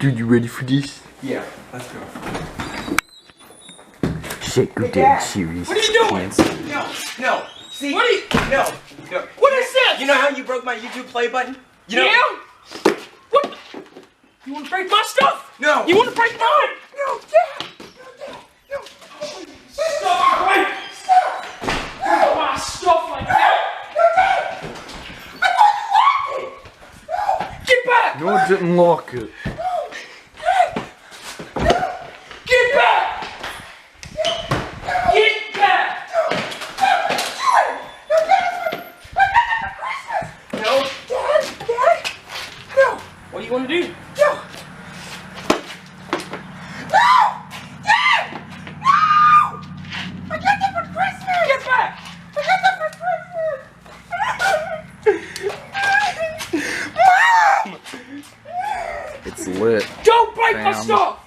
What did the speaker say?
Dude, you ready for this? Yeah, let's go. Shit, go dead serious. What are you doing? No. See? What are you? No. What is this? You know how you broke my YouTube play button? You know? Yeah? What? You want to break my stuff? No. You want to break mine? No, Dad. No. Stop! Wait! Stop! Break my stuff like that! Get back! No, I didn't lock it. Get back! Get back! No, Dad. No. What do you want to do? No. I got that for Christmas. Get back! I got that for Christmas. Mom. It's lit. Don't break my Bam. stuff!